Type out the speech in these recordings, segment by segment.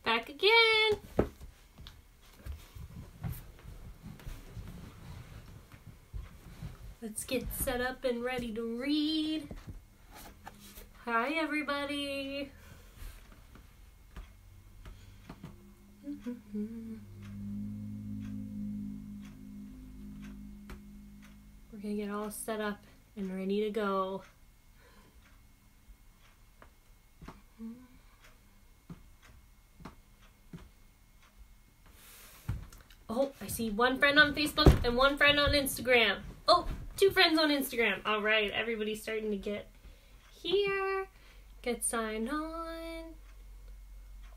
Back again. Let's get set up and ready to read. Hi, everybody. We're gonna get all set up and ready to go. Oh, I see one friend on Facebook and one friend on Instagram. Oh, 2 friends on Instagram. All right, everybody's starting to get here. Get signed on.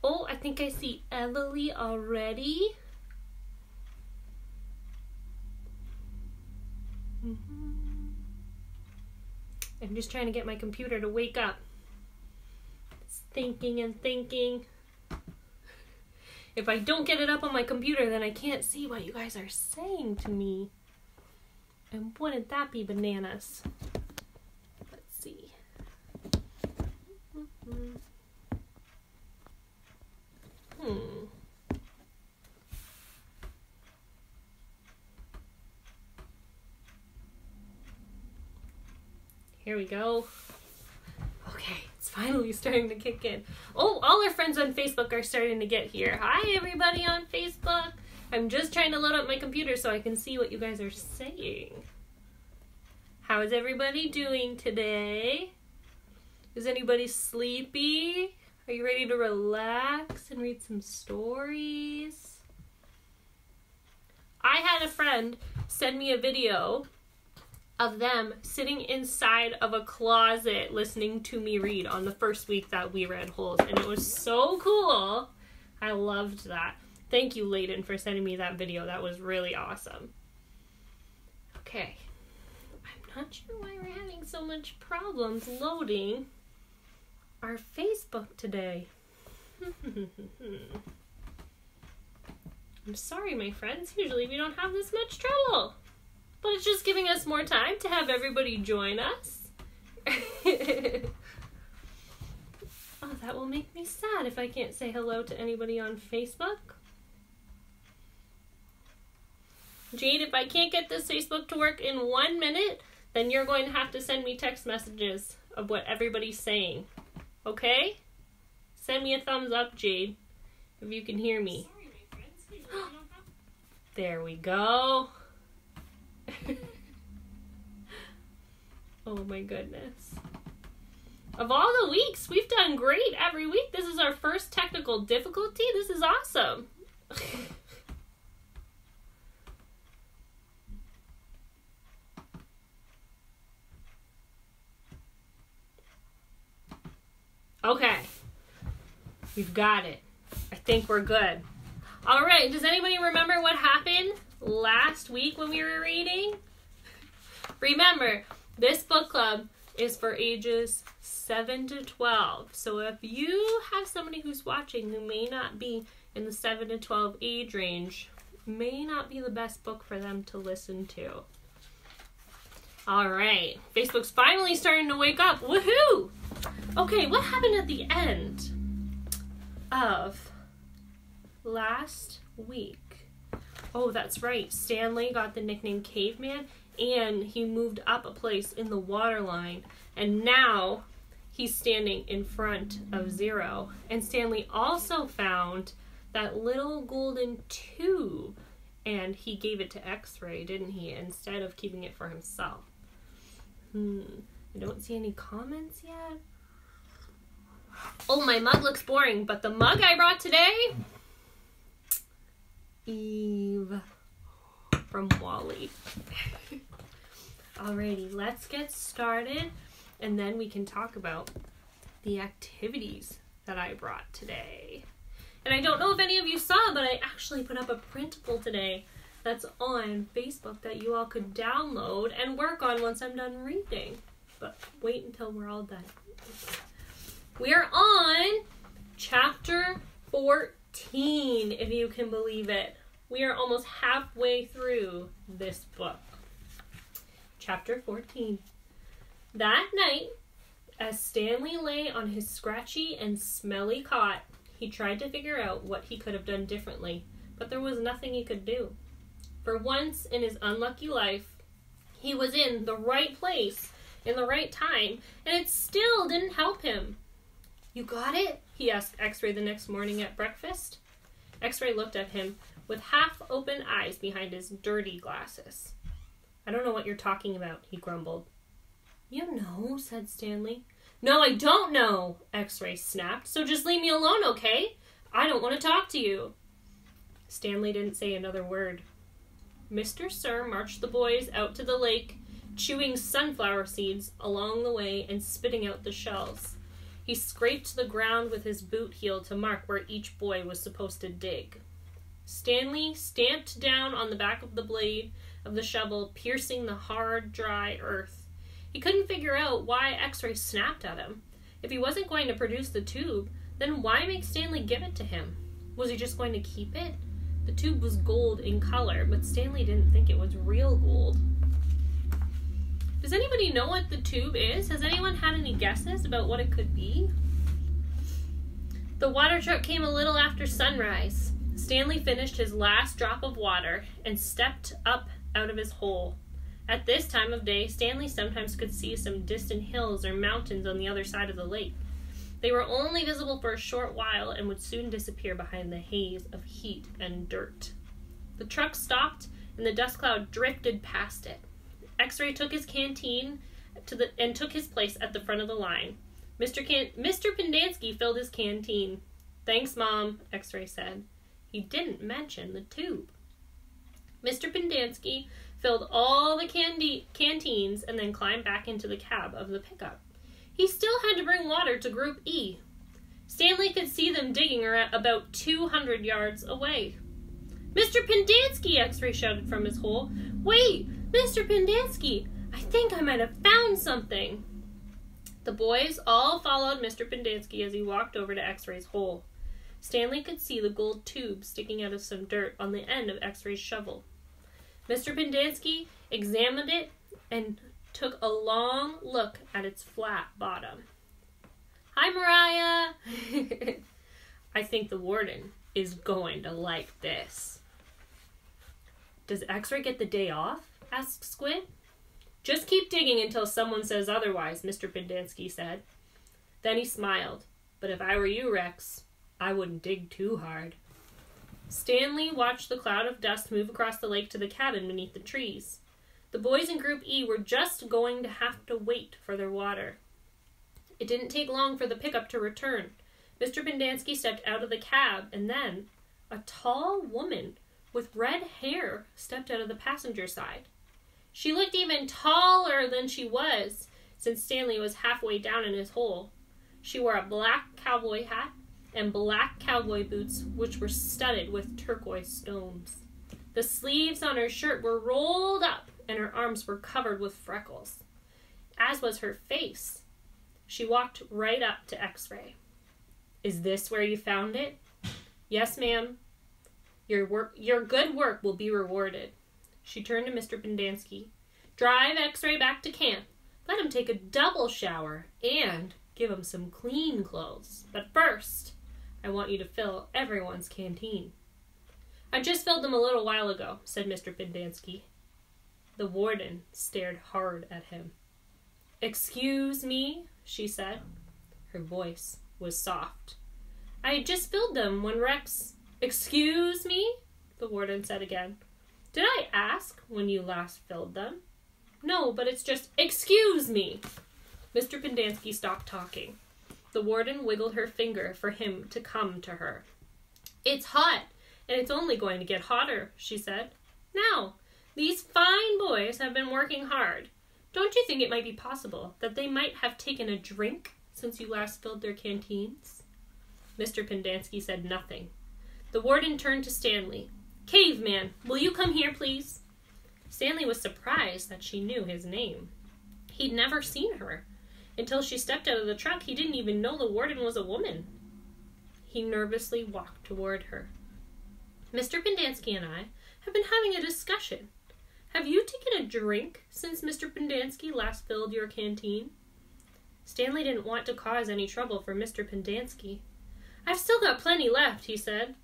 Oh, I think I see Emily already. I'm just trying to get my computer to wake up. It's thinking and thinking. If I don't get it up on my computer, then I can't see what you guys are saying to me. And wouldn't that be bananas? Let's see. Here we go. Okay, it's finally starting to kick in. Oh, all our friends on Facebook are starting to get here. Hi, everybody on Facebook. I'm just trying to load up my computer so I can see what you guys are saying. How is everybody doing today? Is anybody sleepy? Are you ready to relax and read some stories? I had a friend send me a video of them sitting inside of a closet listening to me read on the first week that we read Holes, and it was so cool. I loved that. Thank you, Layden, for sending me that video. That was really awesome. Okay. I'm not sure why we're having so much problems loading our Facebook today. I'm sorry, my friends. Usually we don't have this much trouble. But it's just giving us more time to have everybody join us. Oh, that will make me sad if I can't say hello to anybody on Facebook. Jade, if I can't get this Facebook to work in 1 minute, then you're going to have to send me text messages of what everybody's saying. Okay? Send me a thumbs up, Jade, if you can hear me. Sorry, my friends. There we go. Oh my goodness. Of all the weeks, we've done great every week. This is our first technical difficulty. This is awesome. Okay. We've got it. I think we're good. All right. Does anybody remember what happened last week when we were reading? Remember, this book club is for ages 7 to 12. So if you have somebody who's watching who may not be in the 7 to 12 age range, may not be the best book for them to listen to. All right. Facebook's finally starting to wake up. Woohoo! Okay, what happened at the end of last week? Oh, that's right. Stanley got the nickname Caveman, and he moved up a place in the water line, and now he's standing in front of Zero. And Stanley also found that little golden tube, and he gave it to X-Ray, didn't he, instead of keeping it for himself. I don't see any comments yet. Oh, my mug looks boring, but the mug I brought today, Eve from Wally. Alrighty, let's get started, and then we can talk about the activities that I brought today. And I don't know if any of you saw, but I actually put up a printable today that's on Facebook that you all could download and work on once I'm done reading. But wait until we're all done. We are on chapter 14, if you can believe it. We are almost halfway through this book. Chapter 14. That night, as Stanley lay on his scratchy and smelly cot, He tried to figure out what he could have done differently, but there was nothing he could do. For once in his unlucky life, he was in the right place in the right time, and it still didn't help him. "You got it?" he asked X-Ray the next morning at breakfast. X-Ray looked at him with half-open eyes behind his dirty glasses. "I don't know what you're talking about," he grumbled. "You know," said Stanley. "No, I don't know," X-Ray snapped, "so just leave me alone, okay? I don't want to talk to you." Stanley didn't say another word. Mr. Sir marched the boys out to the lake, chewing sunflower seeds along the way and spitting out the shells. He scraped the ground with his boot heel to mark where each boy was supposed to dig. Stanley stamped down on the back of the blade of the shovel, piercing the hard, dry earth. He couldn't figure out why X-Ray snapped at him. If he wasn't going to produce the tube, then why make Stanley give it to him? Was he just going to keep it? The tube was gold in color, but Stanley didn't think it was real gold. Does anybody know what the tube is? Has anyone had any guesses about what it could be? The water truck came a little after sunrise. Stanley finished his last drop of water and stepped up out of his hole. At this time of day, Stanley sometimes could see some distant hills or mountains on the other side of the lake. They were only visible for a short while and would soon disappear behind the haze of heat and dirt. The truck stopped and the dust cloud drifted past it. X-Ray took his canteen and took his place at the front of the line. Mr. Pendanski filled his canteen. "Thanks, Mom," X-Ray said. He didn't mention the tube. Mr. Pendanski filled all the canteens and then climbed back into the cab of the pickup. He still had to bring water to Group E. Stanley could see them digging about 200 yards away. "Mr. Pendanski!" X-Ray shouted from his hole. "Wait! Mr. Pendanski! I think I might have found something!" The boys all followed Mr. Pendanski as he walked over to X-Ray's hole. Stanley could see the gold tube sticking out of some dirt on the end of X-Ray's shovel. Mr. Pendanski examined it and took a long look at its flat bottom. "Hi, Mariah!" "I think the warden is going to like this." "Does X-Ray get the day off?" asked Squid. "Just keep digging until someone says otherwise," Mr. Pendanski said. Then he smiled. "But if I were you, Rex, I wouldn't dig too hard." Stanley watched the cloud of dust move across the lake to the cabin beneath the trees. The boys in Group E were just going to have to wait for their water. It didn't take long for the pickup to return. Mr. Pendanski stepped out of the cab, and then a tall woman with red hair stepped out of the passenger side. She looked even taller than she was, since Stanley was halfway down in his hole. She wore a black cowboy hat and black cowboy boots, which were studded with turquoise stones. The sleeves on her shirt were rolled up, and her arms were covered with freckles, as was her face. She walked right up to X-Ray. "Is this where you found it?" "Yes, ma'am. Your good work will be rewarded." She turned to Mr. Pendanski. "Drive X-Ray back to camp. Let him take a double shower and give him some clean clothes. But first, I want you to fill everyone's canteen." "I just filled them a little while ago," said Mr. Pendanski. The warden stared hard at him. "Excuse me," she said. Her voice was soft. "I just filled them when Rex—" "Excuse me," the warden said again. "Did I ask when you last filled them?" "No, but it's just—" "Excuse me!" Mr. Pendanski stopped talking. The warden wiggled her finger for him to come to her. "It's hot, and it's only going to get hotter," she said. "Now, these fine boys have been working hard. Don't you think it might be possible that they might have taken a drink since you last filled their canteens?" Mr. Pendanski said nothing. The warden turned to Stanley. "Caveman, will you come here, please?" Stanley was surprised that she knew his name. He'd never seen her. Until she stepped out of the truck, he didn't even know the warden was a woman. He nervously walked toward her. "Mr. Pendanski and I have been having a discussion. Have you taken a drink since Mr. Pendanski last filled your canteen?" Stanley didn't want to cause any trouble for Mr. Pendanski. I've still got plenty left, he said.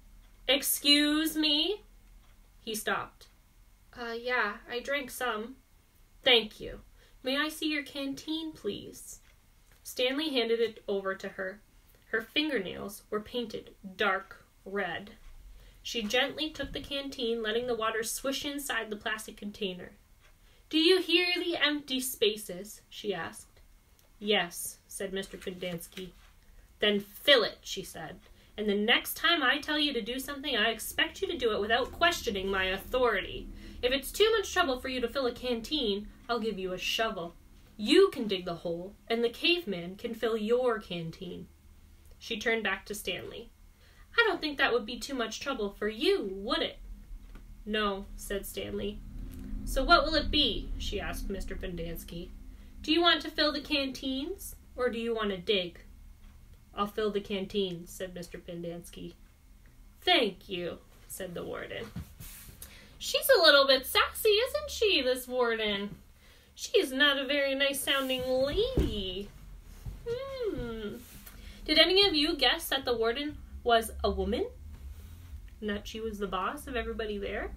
Excuse me? He stopped. Yeah, I drank some. Thank you. May I see your canteen, please? Stanley handed it over to her. Her fingernails were painted dark red. She gently took the canteen, letting the water swish inside the plastic container. Do you hear the empty spaces? She asked. Yes, said Mr. Pendanski. Then fill it, she said. And the next time I tell you to do something, I expect you to do it without questioning my authority. If it's too much trouble for you to fill a canteen, I'll give you a shovel. You can dig the hole, and the caveman can fill your canteen. She turned back to Stanley. I don't think that would be too much trouble for you, would it? No, said Stanley. So what will it be? She asked Mr. Pendanski. Do you want to fill the canteens, or do you want to dig? I'll fill the canteens, said Mr. Pendanski. Thank you, said the warden. She's a little bit sassy, isn't she, this warden? She's not a very nice-sounding lady. Did any of you guess that the warden was a woman? And that she was the boss of everybody there?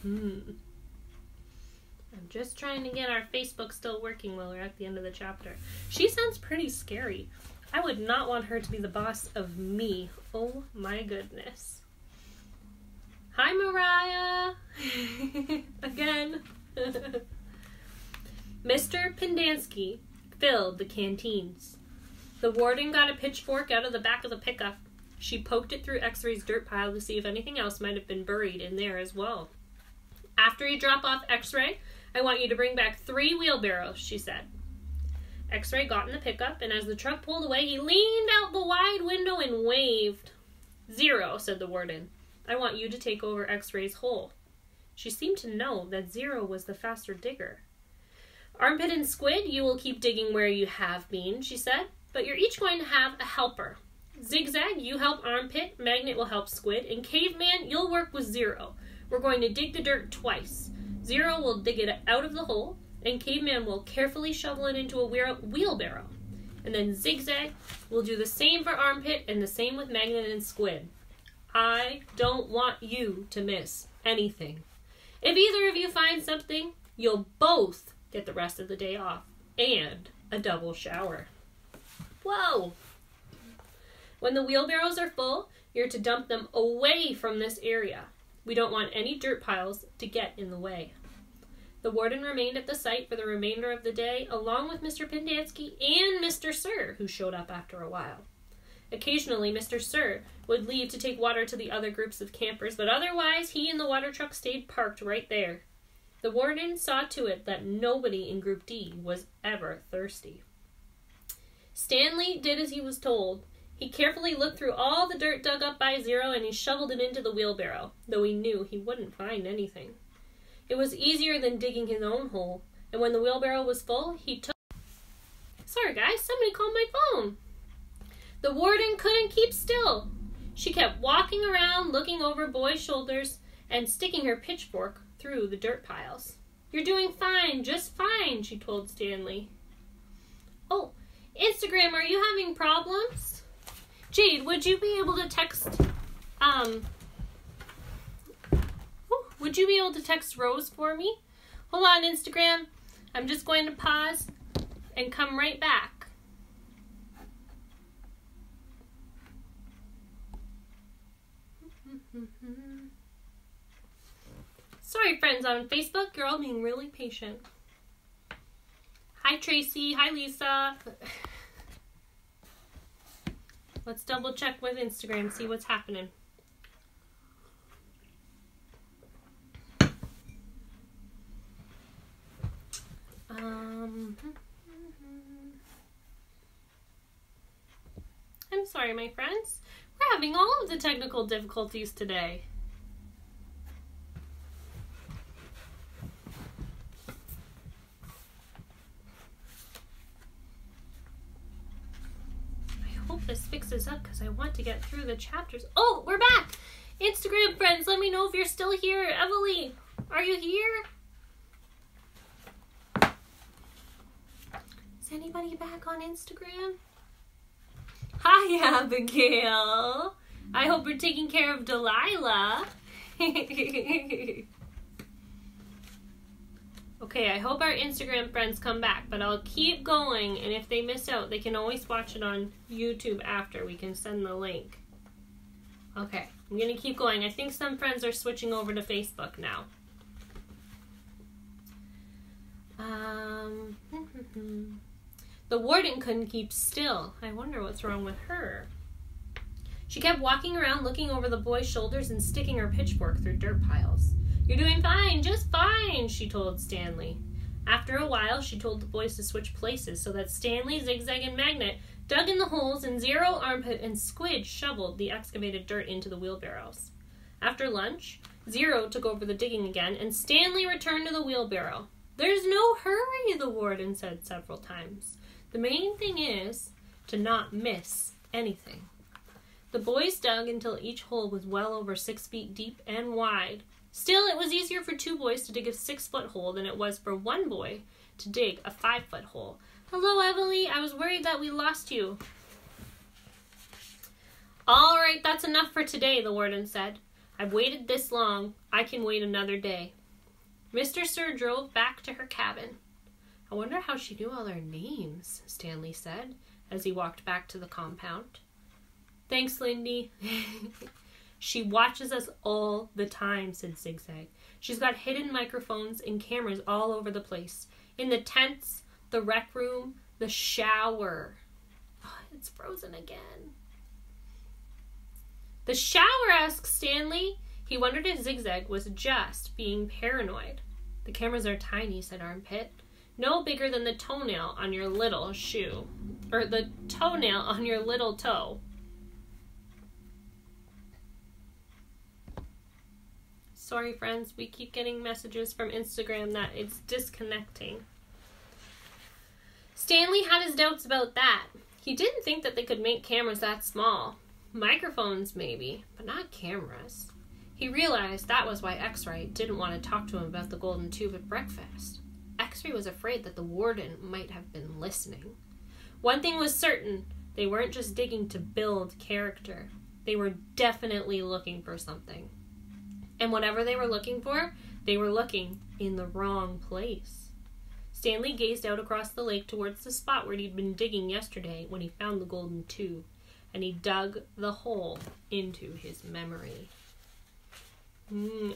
I'm just trying to get our Facebook still working while we're at the end of the chapter. She sounds pretty scary. I would not want her to be the boss of me. Oh my goodness. Hi, Mariah! Again. Mr. Pendanski filled the canteens. The warden got a pitchfork out of the back of the pickup. She poked it through X-Ray's dirt pile to see if anything else might have been buried in there as well. After you drop off X-Ray, I want you to bring back 3 wheelbarrows, she said. X-Ray got in the pickup, and as the truck pulled away, he leaned out the wide window and waved. 0, said the warden. I want you to take over X-Ray's hole. She seemed to know that 0 was the faster digger. Armpit and Squid, you will keep digging where you have been, she said, but you're each going to have a helper. Zigzag, you help Armpit, Magnet will help Squid, and Caveman, you'll work with 0. We're going to dig the dirt twice. 0 will dig it out of the hole, and Caveman will carefully shovel it into a wheelbarrow. And then Zigzag will do the same for Armpit and the same with Magnet and Squid. I don't want you to miss anything. If either of you find something, you'll both get the rest of the day off and a double shower. Whoa! When the wheelbarrows are full, you're to dump them away from this area. We don't want any dirt piles to get in the way. The warden remained at the site for the remainder of the day, along with Mr. Pendanski and Mr. Sir, who showed up after a while. Occasionally, Mr. Sir would leave to take water to the other groups of campers, but otherwise he and the water truck stayed parked right there. The warden saw to it that nobody in Group D was ever thirsty. Stanley did as he was told. He carefully looked through all the dirt dug up by 0 and he shoveled it into the wheelbarrow, though he knew he wouldn't find anything. It was easier than digging his own hole, and when the wheelbarrow was full, he took... Sorry guys, somebody called my phone. The warden couldn't keep still. She kept walking around, looking over Boy's shoulders, and sticking her pitchfork through the dirt piles. You're doing fine, just fine, she told Stanley. Oh, Instagram, are you having problems? Jade, would you be able to text, would you be able to text Rose for me? Hold on, Instagram. I'm just going to pause and come right back. Sorry, friends on Facebook. You're all being really patient. Hi, Tracy. Hi, Lisa. Let's double check with Instagram, see what's happening. I'm sorry, my friends. We're having all of the technical difficulties today. I hope this fixes up because I want to get through the chapters. Oh, we're back! Instagram friends, let me know if you're still here. Emily, are you here? Is anybody back on Instagram? Hi, Abigail. I hope you're taking care of Delilah. Okay, I hope our Instagram friends come back, but I'll keep going, and if they miss out, they can always watch it on YouTube after. We can send the link. Okay, I'm going to keep going. I think some friends are switching over to Facebook now. The warden couldn't keep still. I wonder what's wrong with her. She kept walking around, looking over the boy's shoulders and sticking her pitchfork through dirt piles. "You're doing fine, just fine," she told Stanley. After a while, she told the boys to switch places so that Stanley, Zigzag, and Magnet dug in the holes, and Zero, Armpit, and Squid shoveled the excavated dirt into the wheelbarrows. After lunch, Zero took over the digging again, and Stanley returned to the wheelbarrow. "There's no hurry," the warden said several times. "The main thing is to not miss anything." The boys dug until each hole was well over 6 feet deep and wide. Still, it was easier for 2 boys to dig a 6-foot hole than it was for 1 boy to dig a 5-foot hole. "Hello, Emily. I was worried that we lost you." "All right, that's enough for today," the warden said. "I've waited this long. I can wait another day." Mr. Sir drove back to her cabin. "I wonder how she knew all our names," Stanley said, as he walked back to the compound. "Thanks, Lindy." "She watches us all the time," said Zigzag. "She's got hidden microphones and cameras all over the place. In the tents, the rec room, the shower." Oh, it's frozen again. "The shower?" asked Stanley. He wondered if Zigzag was just being paranoid. "The cameras are tiny," said Armpit. "No bigger than the toenail on your little shoe. Or the toenail on your little toe." Sorry, friends, we keep getting messages from Instagram that it's disconnecting. Stanley had his doubts about that. He didn't think that they could make cameras that small. Microphones, maybe, but not cameras. He realized that was why X-Ray didn't want to talk to him about the golden tube at breakfast. X-Ray was afraid that the warden might have been listening. One thing was certain, they weren't just digging to build character. They were definitely looking for something. And whatever they were looking for, they were looking in the wrong place. Stanley gazed out across the lake towards the spot where he'd been digging yesterday when he found the golden tube, and he dug the hole into his memory.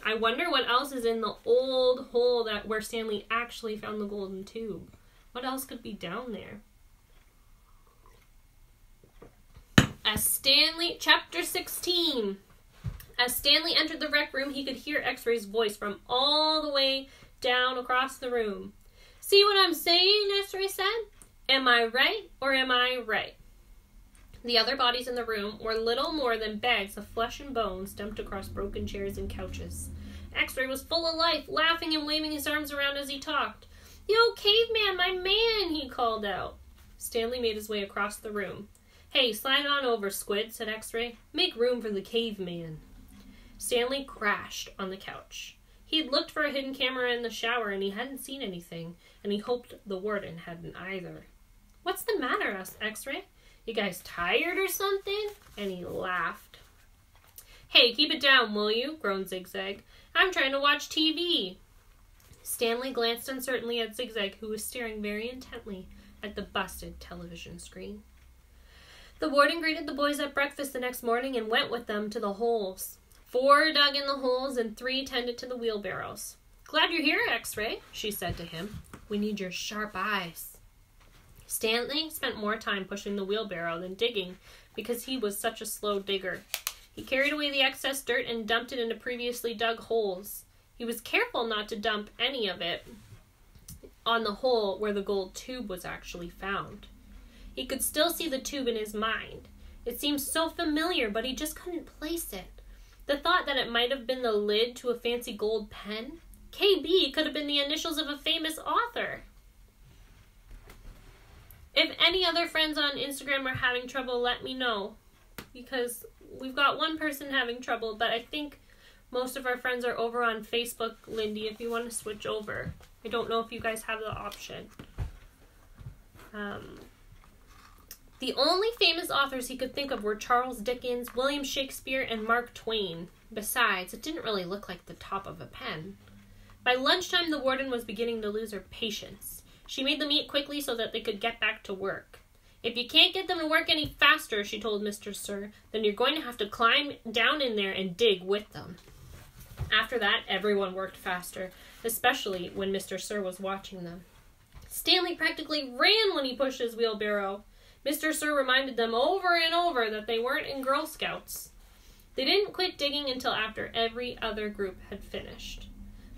I wonder what else is in the old hole where Stanley actually found the golden tube. What else could be down there? Chapter 16. As Stanley entered the rec room, he could hear X-Ray's voice from all the way down across the room. "See what I'm saying?" X-Ray said. "Am I right or am I right?" The other bodies in the room were little more than bags of flesh and bones dumped across broken chairs and couches. X-Ray was full of life, laughing and waving his arms around as he talked. "Yo, caveman, my man," he called out. Stanley made his way across the room. "Hey, slide on over, Squid," said X-Ray. "Make room for the caveman." Stanley crashed on the couch. He'd looked for a hidden camera in the shower and he hadn't seen anything, and he hoped the warden hadn't either. "What's the matter?" asked X-Ray. "You guys tired or something?" And he laughed. "Hey, keep it down, will you?" groaned Zigzag. "I'm trying to watch TV." Stanley glanced uncertainly at Zigzag, who was staring very intently at the busted television screen. The warden greeted the boys at breakfast the next morning and went with them to the holes. 4 dug in the holes and 3 tended to the wheelbarrows. "Glad you're here, X-Ray," she said to him. "We need your sharp eyes." Stanley spent more time pushing the wheelbarrow than digging because he was such a slow digger. He carried away the excess dirt and dumped it into previously dug holes. He was careful not to dump any of it on the hole where the gold tube was actually found. He could still see the tube in his mind. It seemed so familiar, but he just couldn't place it. The thought that it might have been the lid to a fancy gold pen? KB could have been the initials of a famous author. If any other friends on Instagram are having trouble, let me know. Because we've got one person having trouble, but I think most of our friends are over on Facebook, Lindy, if you want to switch over. I don't know if you guys have the option. The only famous authors he could think of were Charles Dickens, William Shakespeare, and Mark Twain. Besides, it didn't really look like the top of a pen. By lunchtime, the warden was beginning to lose her patience. She made them eat quickly so that they could get back to work. "If you can't get them to work any faster," she told Mr. Sir, "then you're going to have to climb down in there and dig with them." After that, everyone worked faster, especially when Mr. Sir was watching them. Stanley practically ran when he pushed his wheelbarrow. Mr. Sir reminded them over and over that they weren't in Girl Scouts. They didn't quit digging until after every other group had finished.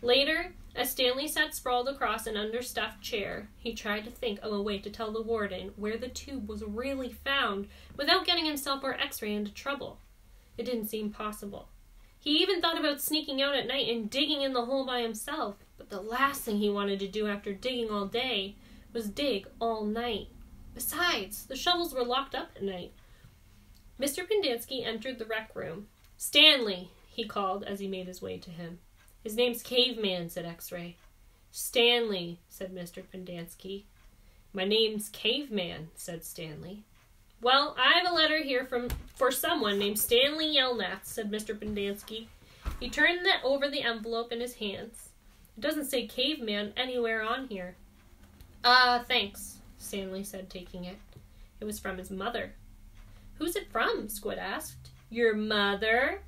Later, as Stanley sat sprawled across an understuffed chair, he tried to think of a way to tell the warden where the tube was really found without getting himself or X-Ray into trouble. It didn't seem possible. He even thought about sneaking out at night and digging in the hole by himself, but the last thing he wanted to do after digging all day was dig all night. Besides, the shovels were locked up at night. Mr. Pendanski entered the rec room. "Stanley," he called as he made his way to him. "His name's Caveman," said X-Ray. "Stanley," said Mr. Pendanski. "My name's Caveman," said Stanley. "Well, I have a letter here for someone named Stanley Yelnats," said Mr. Pendanski. He turned over the envelope in his hands. "It doesn't say Caveman anywhere on here." Thanks," Stanley said, taking it. It was from his mother. "Who's it from?" Squid asked. "Your mother?"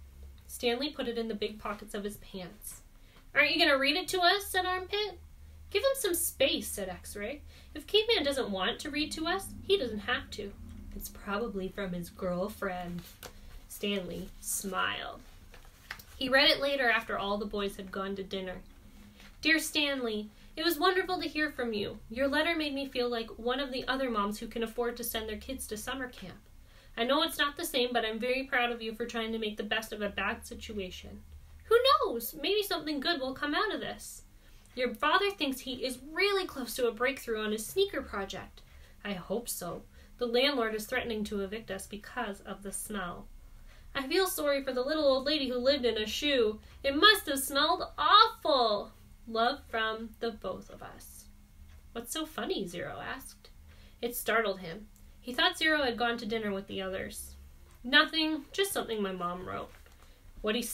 Stanley put it in the big pockets of his pants. "Aren't you going to read it to us?" said Armpit. "Give him some space," said X-Ray. "If Caveman doesn't want to read to us, he doesn't have to. It's probably from his girlfriend." Stanley smiled. He read it later after all the boys had gone to dinner. "Dear Stanley, it was wonderful to hear from you. Your letter made me feel like one of the other moms who can afford to send their kids to summer camp. I know it's not the same, but I'm very proud of you for trying to make the best of a bad situation. Who knows? Maybe something good will come out of this. Your father thinks he is really close to a breakthrough on his sneaker project. I hope so. The landlord is threatening to evict us because of the smell. I feel sorry for the little old lady who lived in a shoe. It must have smelled awful. Love from the both of us." "What's so funny?" Zero asked. It startled him. He thought Zero had gone to dinner with the others. "Nothing, just something my mom wrote." What'd she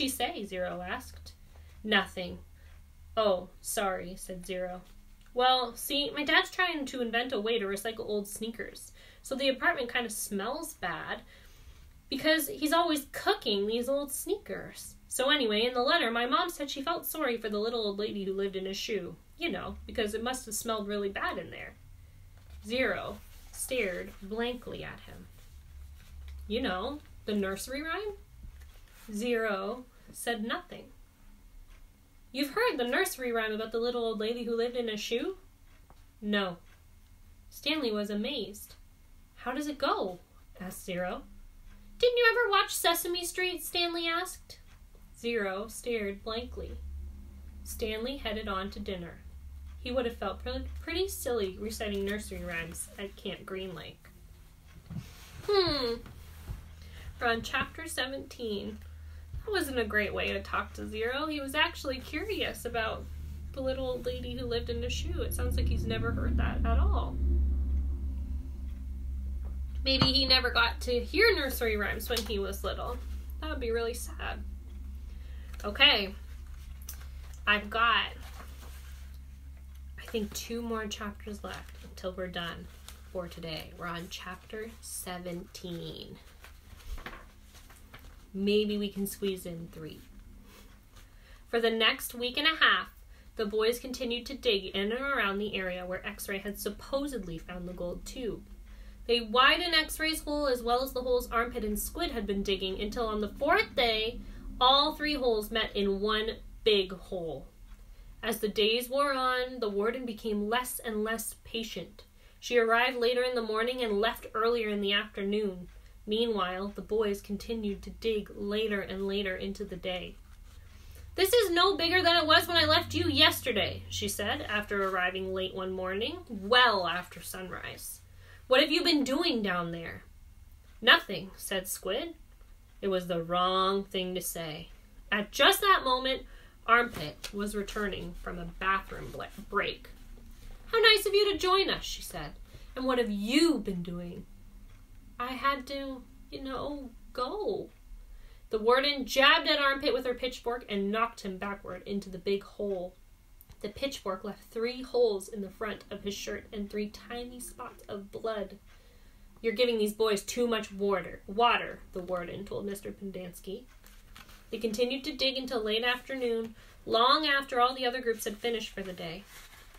say? Zero asked. "Nothing." "Oh, sorry," said Zero. "Well, see, my dad's trying to invent a way to recycle old sneakers, so the apartment kind of smells bad because he's always cooking these old sneakers. So anyway, in the letter, my mom said she felt sorry for the little old lady who lived in a shoe. You know, because it must have smelled really bad in there." Zero stared blankly at him. "You know, the nursery rhyme?" Zero said nothing. "You've heard the nursery rhyme about the little old lady who lived in a shoe?" "No." Stanley was amazed. "How does it go?" asked Zero. "Didn't you ever watch Sesame Street?" Stanley asked. Zero stared blankly. Stanley headed on to dinner. He would have felt pretty silly reciting nursery rhymes at Camp Green Lake. We're on chapter 17. That wasn't a great way to talk to Zero. He was actually curious about the little old lady who lived in a shoe. It sounds like he's never heard that at all. Maybe he never got to hear nursery rhymes when he was little. That would be really sad. Okay. I've got, I think, 2 more chapters left until we're done for today. We're on chapter 17. Maybe we can squeeze in 3. For the next week and a half, the boys continued to dig in and around the area where X-Ray had supposedly found the gold tube. They widened X-Ray's hole as well as the holes Armpit and Squid had been digging until on the 4th day, all 3 holes met in one big hole. As the days wore on, the warden became less and less patient. She arrived later in the morning and left earlier in the afternoon. Meanwhile, the boys continued to dig later and later into the day. "This is no bigger than it was when I left you yesterday," she said, after arriving late one morning, well after sunrise. "What have you been doing down there?" "Nothing," said Squid. It was the wrong thing to say. At just that moment, Armpit was returning from a bathroom break. "How nice of you to join us," she said. And what have you been doing? I had to, go. The warden jabbed at Armpit with her pitchfork and knocked him backward into the big hole. The pitchfork left 3 holes in the front of his shirt and 3 tiny spots of blood. You're giving these boys too much water, the warden told Mr. Pendanski. They continued to dig until late afternoon, long after all the other groups had finished for the day.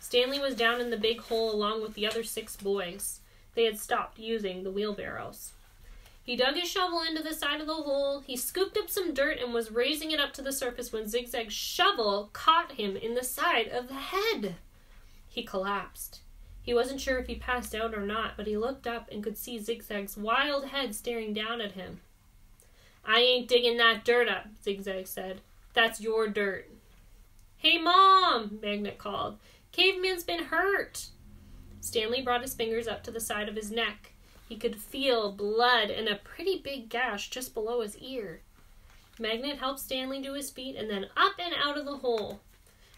Stanley was down in the big hole along with the other 6 boys. They had stopped using the wheelbarrows. He dug his shovel into the side of the hole. He scooped up some dirt and was raising it up to the surface when Zigzag's shovel caught him in the side of the head. He collapsed. He wasn't sure if he passed out or not, but he looked up and could see Zigzag's wild head staring down at him. I ain't digging that dirt up, Zigzag said. That's your dirt. Hey, Mom, Magnet called. Caveman's been hurt. Stanley brought his fingers up to the side of his neck. He could feel blood and a pretty big gash just below his ear. Magnet helped Stanley to his feet and then up and out of the hole.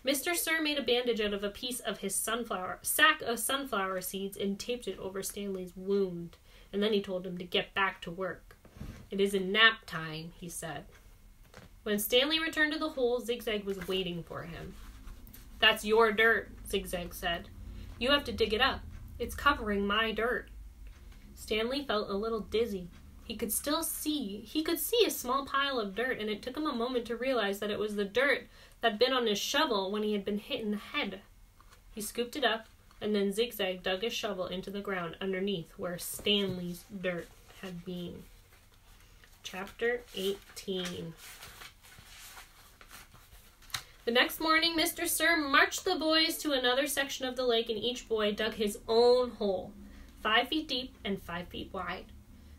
Mr. Sir made a bandage out of a piece of his sack of sunflower seeds and taped it over Stanley's wound. And then he told him to get back to work. It isn't nap time, he said. When Stanley returned to the hole, Zigzag was waiting for him. That's your dirt, Zigzag said. You have to dig it up. It's covering my dirt. Stanley felt a little dizzy. He could see a small pile of dirt, and it took him a moment to realize that it was the dirt that'd been on his shovel when he had been hit in the head. He scooped it up, and then Zigzag dug his shovel into the ground underneath where Stanley's dirt had been. Chapter 18. The next morning, Mr. Sir marched the boys to another section of the lake, and each boy dug his own hole, 5 feet deep and 5 feet wide.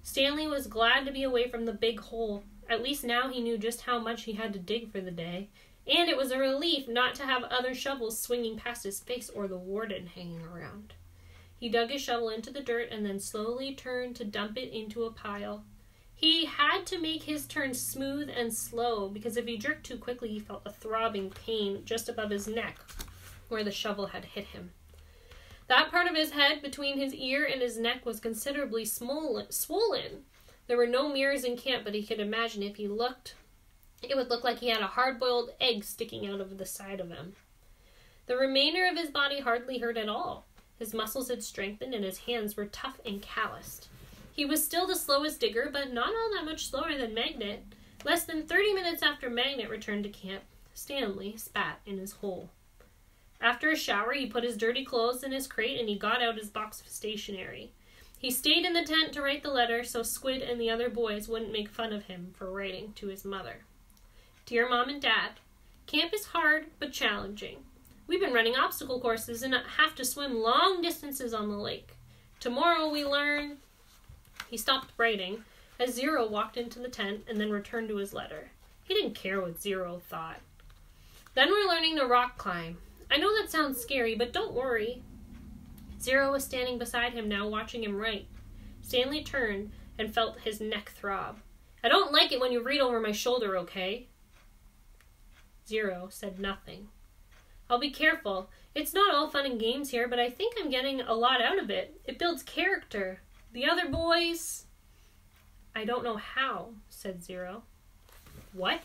Stanley was glad to be away from the big hole. At least now he knew just how much he had to dig for the day, and it was a relief not to have other shovels swinging past his face or the warden hanging around. He dug his shovel into the dirt and then slowly turned to dump it into a pile. He had to make his turn smooth and slow, because if he jerked too quickly, he felt a throbbing pain just above his neck where the shovel had hit him. That part of his head between his ear and his neck was considerably swollen. There were no mirrors in camp, but he could imagine if he looked, it would look like he had a hard-boiled egg sticking out of the side of him. The remainder of his body hardly hurt at all. His muscles had strengthened and his hands were tough and calloused. He was still the slowest digger, but not all that much slower than Magnet. Less than 30 minutes after Magnet returned to camp, Stanley spat in his hole. After a shower, he put his dirty clothes in his crate and he got out his box of stationery. He stayed in the tent to write the letter so Squid and the other boys wouldn't make fun of him for writing to his mother. Dear Mom and Dad, camp is hard but challenging. We've been running obstacle courses and have to swim long distances on the lake. Tomorrow we learn... He stopped writing as Zero walked into the tent and then returned to his letter. He didn't care what Zero thought. Then we're learning to rock climb. I know that sounds scary, but don't worry. Zero was standing beside him now, watching him write. Stanley turned and felt his neck throb. I don't like it when you read over my shoulder, okay? Zero said nothing. I'll be careful. It's not all fun and games here, but I think I'm getting a lot out of it. It builds character. The other boys... I don't know how, said Zero. What?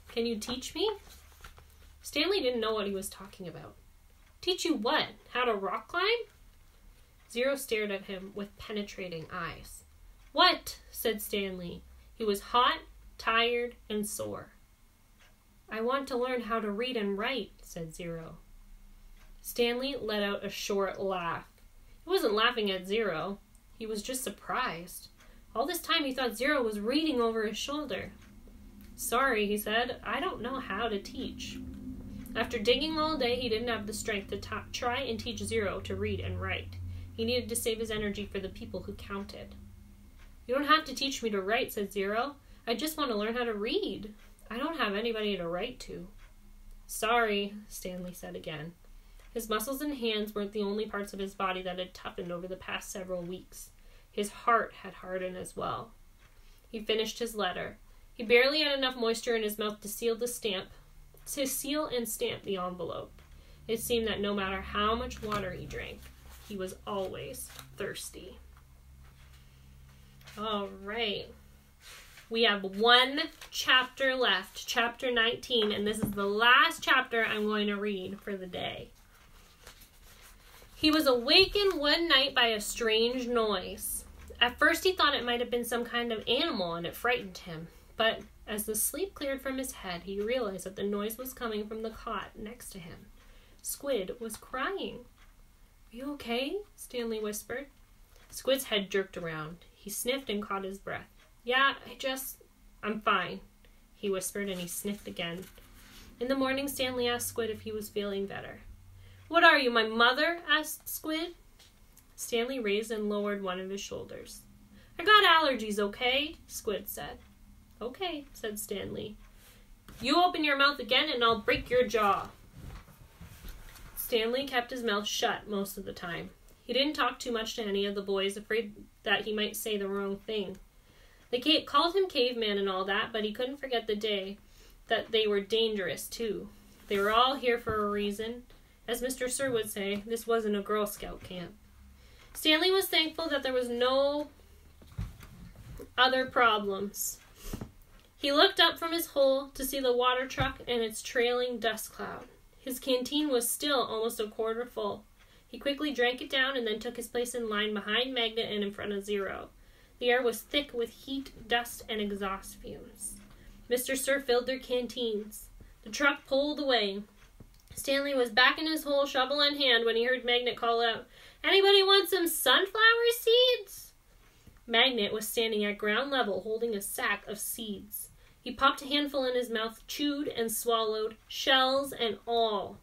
Can you teach me? Stanley didn't know what he was talking about. Teach you what? How to rock climb? Zero stared at him with penetrating eyes. What? Said Stanley. He was hot, tired, and sore. I want to learn how to read and write, said Zero. Stanley let out a short laugh. He wasn't laughing at Zero. He was just surprised. All this time he thought Zero was reading over his shoulder. Sorry, he said. I don't know how to teach. After digging all day, he didn't have the strength to try and teach Zero to read and write. He needed to save his energy for the people who counted. You don't have to teach me to write, said Zero. I just want to learn how to read. I don't have anybody to write to. Sorry, Stanley said again. His muscles and hands weren't the only parts of his body that had toughened over the past several weeks. His heart had hardened as well. He finished his letter. He barely had enough moisture in his mouth to seal and stamp the envelope. It seemed that no matter how much water he drank, He was always thirsty. All right. We have one chapter left, chapter 19, and this is the last chapter I'm going to read for the day. He was awakened one night by a strange noise. At first he thought it might have been some kind of animal and it frightened him. But as the sleep cleared from his head, he realized that the noise was coming from the cot next to him. Squid was crying. "Are you okay?" Stanley whispered. Squid's head jerked around. He sniffed and caught his breath. "Yeah, I'm fine," he whispered, and he sniffed again. In the morning, Stanley asked Squid if he was feeling better. "What are you, my mother?" asked Squid. Stanley raised and lowered one of his shoulders. "I got allergies, okay?" Squid said. "Okay," said Stanley. "You open your mouth again and I'll break your jaw." Stanley kept his mouth shut most of the time. He didn't talk too much to any of the boys, afraid that he might say the wrong thing. They called him caveman and all that, but he couldn't forget the day that they were dangerous, too. They were all here for a reason. As Mr. Sir would say, this wasn't a Girl Scout camp. Stanley was thankful that there was no other problems. He looked up from his hole to see the water truck and its trailing dust cloud. His canteen was still almost a quarter full. He quickly drank it down and then took his place in line behind Magnet and in front of Zero. The air was thick with heat, dust, and exhaust fumes. Mr. Sir filled their canteens. The truck pulled away. Stanley was back in his hole, shovel in hand, when he heard Magnet call out, "Anybody want some sunflower seeds?" Magnet was standing at ground level, holding a sack of seeds. He popped a handful in his mouth, chewed and swallowed, shells and all.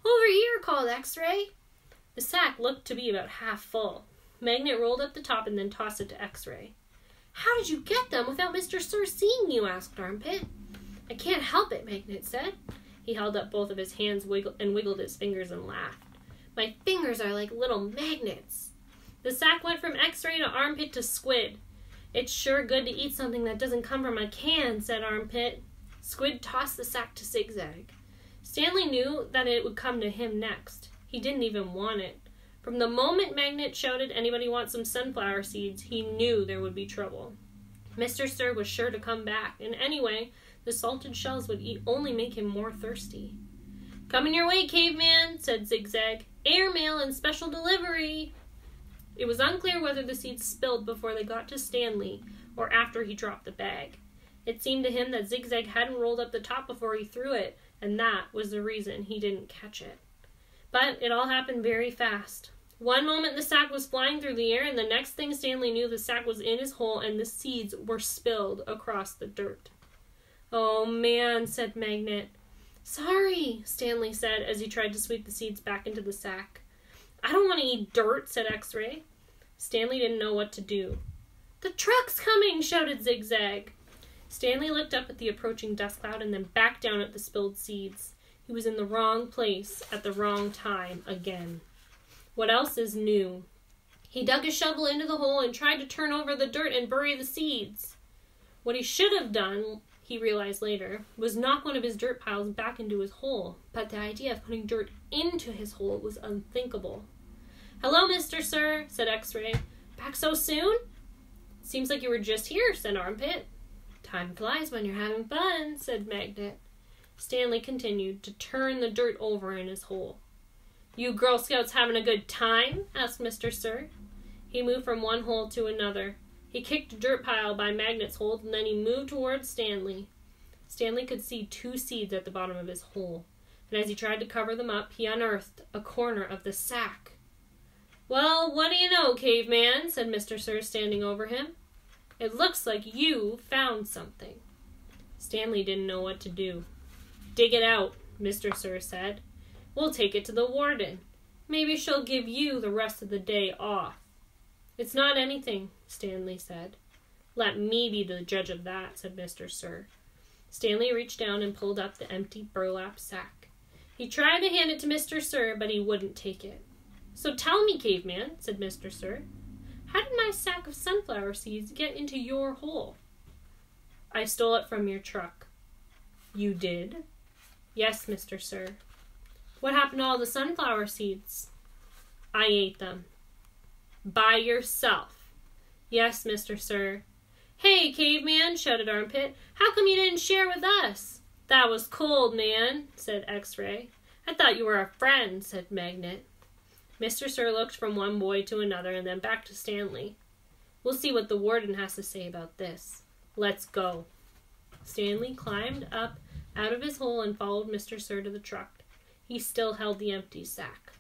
"Over here," called X-Ray. The sack looked to be about half full. Magnet rolled up the top and then tossed it to X-Ray. "How did you get them without Mr. Sir seeing you?" asked Armpit. "I can't help it," Magnet said. He held up both of his hands and wiggled his fingers and laughed. "My fingers are like little magnets." The sack went from X-Ray to Armpit to Squid. "It's sure good to eat something that doesn't come from a can," said Armpit. Squid tossed the sack to Zigzag. Stanley knew that it would come to him next. He didn't even want it. From the moment Magnet shouted, "Anybody want some sunflower seeds?" he knew there would be trouble. Mr. Sir was sure to come back, and anyway, the salted shells would only make him more thirsty. "Coming your way, caveman," said Zigzag. "Airmail and special delivery." It was unclear whether the seeds spilled before they got to Stanley or after he dropped the bag. It seemed to him that Zigzag hadn't rolled up the top before he threw it, and that was the reason he didn't catch it. But it all happened very fast. One moment the sack was flying through the air, and the next thing Stanley knew, the sack was in his hole and the seeds were spilled across the dirt. "Oh man," said Magnet. "Sorry," Stanley said as he tried to sweep the seeds back into the sack. "I don't want to eat dirt," said X-Ray. Stanley didn't know what to do. "The truck's coming," shouted Zigzag. Stanley looked up at the approaching dust cloud and then back down at the spilled seeds. He was in the wrong place at the wrong time again. What else is new? He dug his shovel into the hole and tried to turn over the dirt and bury the seeds. What he should have done, he realized later, was knock one of his dirt piles back into his hole, but the idea of putting dirt into his hole was unthinkable. "Hello, Mr. Sir," said X-Ray. "Back so soon?" "Seems like you were just here," said Armpit. "Time flies when you're having fun," said Magnet. Stanley continued to turn the dirt over in his hole. "You Girl Scouts having a good time?" asked Mr. Sir. He moved from one hole to another. He kicked a dirt pile by Magnet's hole, and then he moved towards Stanley. Stanley could see 2 seeds at the bottom of his hole, and as he tried to cover them up, he unearthed a corner of the sack. "Well, what do you know, caveman?" said Mr. Sir, standing over him. "It looks like you found something." Stanley didn't know what to do. "Dig it out," Mr. Sir said. "We'll take it to the warden. Maybe she'll give you the rest of the day off." "It's not anything," Stanley said. "Let me be the judge of that," said Mr. Sir. Stanley reached down and pulled up the empty burlap sack. He tried to hand it to Mr. Sir, but he wouldn't take it. "So tell me, caveman," said Mr. Sir, "how did my sack of sunflower seeds get into your hole?" "I stole it from your truck." "You did?" "Yes, Mr. Sir." "What happened to all the sunflower seeds?" "I ate them. By yourself. Yes, Mr. Sir. Hey, caveman, shouted Armpit. How come you didn't share with us? That was cold, man, said X-Ray. I thought you were a friend, said Magnet. Mr. Sir looked from one boy to another and then back to Stanley. We'll see what the warden has to say about this. Let's go. Stanley climbed up out of his hole and followed Mr. Sir to the truck. He still held the empty sack.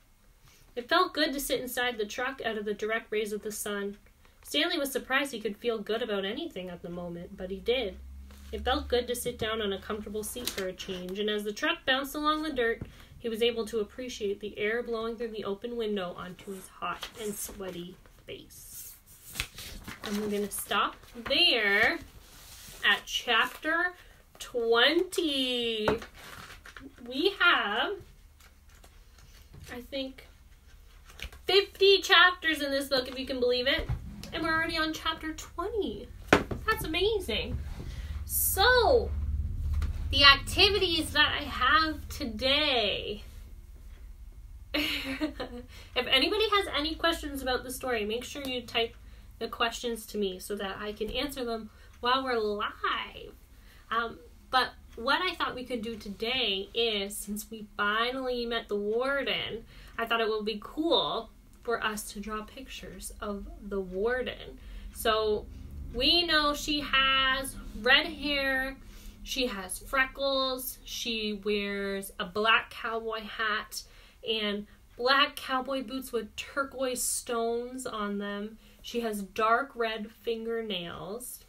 It felt good to sit inside the truck out of the direct rays of the sun. Stanley was surprised he could feel good about anything at the moment, but he did. It felt good to sit down on a comfortable seat for a change, and as the truck bounced along the dirt, he was able to appreciate the air blowing through the open window onto his hot and sweaty face. And we're going to stop there at chapter 20. We have, I think, 50 chapters in this book, if you can believe it. And we're already on chapter 20. That's amazing. So, the activities that I have today. If anybody has any questions about the story, make sure you type the questions to me so that I can answer them while we're live. But what I thought we could do today is, since we finally met the warden, I thought it would be cool for us to draw pictures of the warden. So we know she has red hair, she has freckles, she wears a black cowboy hat and black cowboy boots with turquoise stones on them. She has dark red fingernails.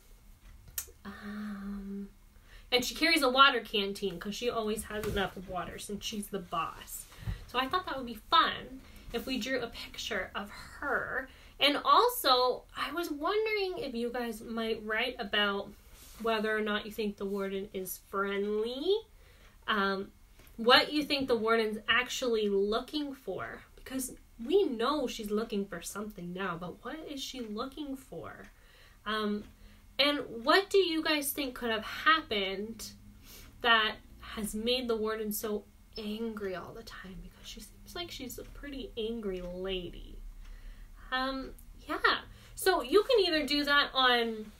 And she carries a water canteen because she always has enough of water since she's the boss. So I thought that would be fun if we drew a picture of her. And also, I was wondering if you guys might write about whether or not you think the warden is friendly. What you think the warden's actually looking for. Because we know she's looking for something now, but what is she looking for? And what do you guys think could have happened that has made the warden so angry all the time? Because she seems like she's a pretty angry lady. Yeah. So you can either do that on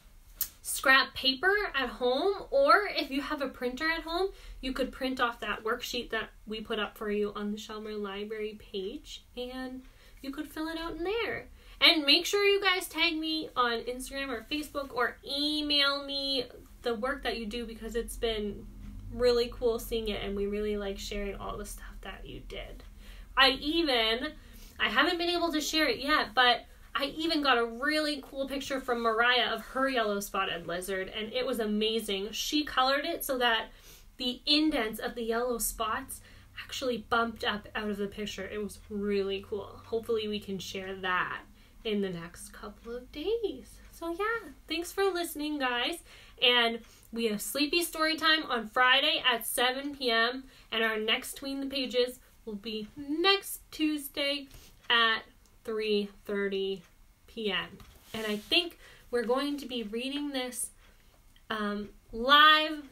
scrap paper at home, or if you have a printer at home, you could print off that worksheet that we put up for you on the Shelmer Library page, and you could fill it out in there. And make sure you guys tag me on Instagram or Facebook, or email me the work that you do, because it's been really cool seeing it, and we really like sharing all the stuff that you did. I haven't been able to share it yet, but I even got a really cool picture from Mariah of her yellow spotted lizard, and it was amazing. She colored it so that the indents of the yellow spots actually bumped up out of the picture. It was really cool. Hopefully we can share that in the next couple of days. So yeah, thanks for listening, guys. And we have Sleepy Storytime on Friday at 7 p.m. And our next Tween the Pages will be next Tuesday at 3:30 p.m. And I think we're going to be reading this live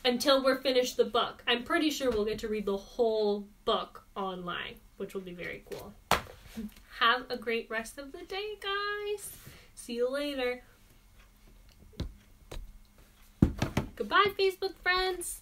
until we're finished the book. I'm pretty sure we'll get to read the whole book online, which will be very cool. Have a great rest of the day, guys. See you later. Goodbye, Facebook friends.